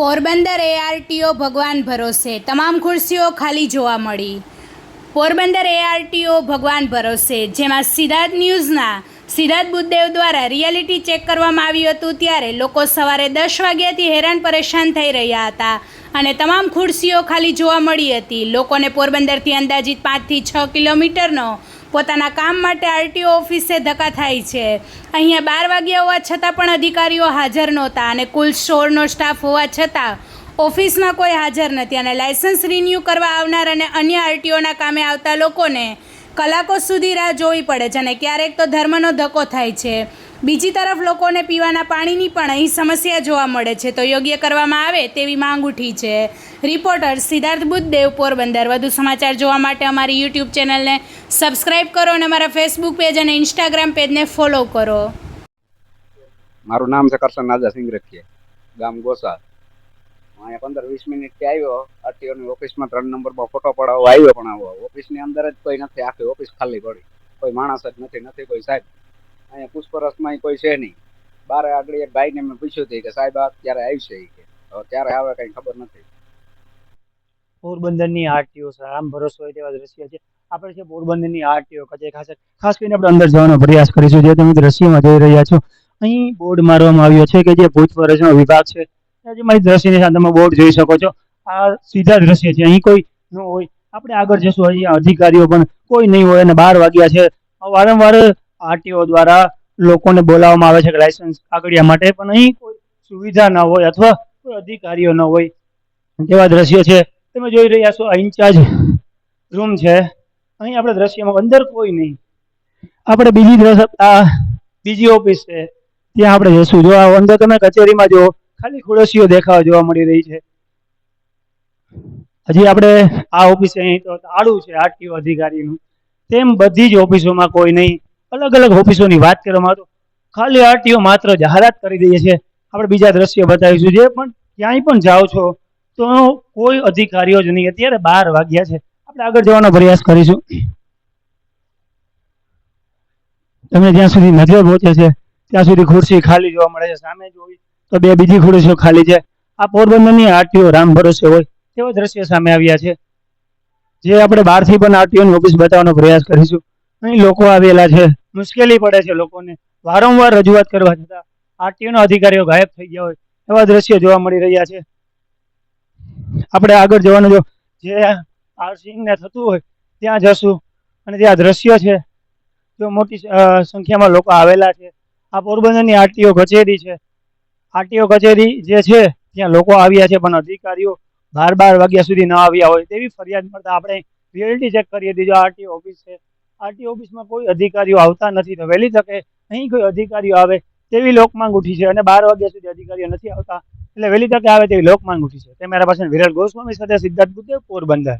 Porbandar ARTO ભગવાન ભરોસે તમામ ખુરશીઓ ખાલી જોવા મળી. પોરબંદર એઆરટીઓ ભગવાન ભરોસે, જેમાં સિદ્ધાર્થ ન્યૂઝના સિદ્ધાર્થ બુદ્ધદેવ દ્વારા રિયાલિટી ચેક કરવામાં આવ્યું હતું, ત્યારે લોકો સવારે 10 વાગ્યાથી હેરાન પરેશાન થઈ રહ્યા હતા અને તમામ ખુરશીઓ ખાલી જોવા મળી હતી. લોકોને પોરબંદરથી અંદાજિત 5 થી 6 કિલોમીટરનો પોતાના કામ માટે આરટીઓ ઓફિસે ધક્કા થાય છે. અહીંયા 12 વાગ્યા હોવા છતાં પણ અધિકારીઓ હાજર નહોતા અને કુલ 16નો સ્ટાફ હોવા છતાં ઓફિસમાં કોઈ હાજર નથી અને લાયસન્સ રિન્યૂ કરવા આવનાર અને અન્ય આરટીઓના કામે આવતા લોકોને કલાકો સુધી રાહ જોવી પડે છે અને ક્યારેક તો ધર્મનો ધક્કો થાય છે. બીજી તરફ લોકોને પીવાના પાણીની પણ અહીં સમસ્યા જોવા મળે છે, તો યોગ્ય કરવામાં આવે તેવી માંગ ઉઠી છે. રિપોર્ટર સિદ્ધાર્થ બુદ્ધદેવ, પોરબંદર. વધુ સમાચાર જોવા માટે અમારી યુટ્યુબ ચેનલને સબસ્ક્રાઈબ કરો અને અમારા ફેસબુક પેજ અને ઇન્સ્ટાગ્રામ પેજને ફોલો કરો. મારું નામ છે કરશન નાજા સિંગરખીયા, ગામ ગોસા. અહીંયા 15-20 મિનિટથી આવ્યો. આરટીઓની ઓફિસમાં 3 નંબરમાં ફોટો પડાવવા આવ્યો, પણ ઓફિસની અંદર જ કોઈ નથી. આખી ઓફિસ ખાલી પડી, કોઈ માણસ જ નથી કોઈ સાહેબ. અહીંયા પૂછપરછમાં કોઈ છે નહીં. બારે આગળ એક ભાઈને મેં પૂછ્યું હતું કે સાહેબ આ ક્યારે આવશે, કે ક્યારે આવે કંઈ ખબર નથી. પોરબંદરની આરટીઓ આમ ભરોસો હોય તેવા દ્રશ્ય છે. આપણે છે પોરબંદરની આરટીઓ ખાસ કરીને આપણે અંદર જવાનો પ્રયાસ કરીશું. જે તમે દ્રશ્યમાં જોઈ રહ્યા છો, અહીં બોર્ડ મારવામાં આવ્યો છે કે જે પૂછપરછનો વિભાગ છે. જે મારી દ્રશ્યની સાથે તમે બોર્ડ જોઈ શકો છો. આ સીધા દ્રશ્ય છે, અહીં કોઈ ન હોય. આપણે આગળ જશું, અહીંયા અધિકારીઓ પણ કોઈ નહીં હોય અને 12 વાગ્યા છે. વારંવાર આરટીઓ દ્વારા લોકોને બોલાવવામાં આવે છે કે લાયસન્સ કાગળિયા માટે, પણ અહીં કોઈ સુવિધા ન હોય અથવા કોઈ અધિકારીઓ ન હોય તેવા દ્રશ્યો છે. તમે જોઈ રહ્યા છો, આ ઇન્ચાર્જ રૂમ છે. અહીં આપણે દ્રશ્યમાં અંદર કોઈ નહીં. આપણે બીજી ઓફિસ છે, ત્યાં આપણે જશું. જો આ અંદર તમે કચેરીમાં જો ખાલી ખુરશીઓ દેખાવા જોવા મળી રહી છે. હજી આપણે આ ઓફિસ અહીં તો તાળું છે આરટીઓ અધિકારીનું. તેમ બધી જ ઓફિસોમાં કોઈ નહીં. અલગ અલગ ઓફિસોની વાત કરવામાં તો ખાલી આરટીઓ માત્ર જાહેરાત કરી દઈએ છે. આપણે બીજા દ્રશ્ય બતાવીશું. જે પણ ક્યાંય પણ જાઓ છો તો કોઈ અધિકારીઓ જ નહીં. અત્યારે 12 વાગ્યા છે. આપણે આગળ જવાનો પ્રયાસ કરીશું. તમને જ્યાં સુધી નજર પહોંચે છે ત્યાં સુધી ખુરશી ખાલી જોવા મળે છે. સામે જોઈ તો 2 બીજી ખુરશીઓ ખાલી છે. આ પોરબંદરની આરટીઓ રામ ભરોસે હોય તેવા દ્રશ્ય સામે આવ્યા છે. જે આપણે બહારથી પણ આરટીઓની ઓફિસ બતાવવાનો પ્રયાસ કરીશું. અહીં લોકો આવેલા છે, મુશ્કેલી પડે છે લોકોને. વારંવાર રજૂઆત કરવા છતાં આરટીઓના અધિકારીઓ ગાયબ થઈ ગયા હોય એવા દ્રશ્યો જોવા મળી રહ્યા છે. આપણે આગળ જવાનું, જો જે પાર્સિંગને થતું હોય ત્યાં જશું અને ત્યાં દ્રશ્ય છે, જો મોટી સંખ્યામાં લોકો આવેલા છે. આ પોરબંદરની આરટીઓ કચેરી છે. આરટીઓ કચેરી જે છે ત્યાં લોકો આવ્યા છે, પણ અધિકારીઓ 12 વાગ્યા સુધી ન આવ્યા હોય તેવી ફરિયાદ મળતા આપણે રિયાલિટી ચેક કરી હતી. જો આરટીઓ ઓફિસ છે, આરટીઓ ઓફિસમાં કોઈ અધિકારીઓ આવતા નથી, તો વહેલી તકે અહીં કોઈ અધિકારીઓ આવે તેવી લોકમાંગ ઉઠી છે. અને 12 વાગ્યા સુધી અધિકારીઓ નથી આવતા, એટલે વહેલી તકે આવે તેવી લોકમાંગ ઉઠી છે. તે મારા પાસે વિરલ ગોસ્વામી સાથે સિદ્ધાર્થ બુદ્ધદેવ, પોરબંદર.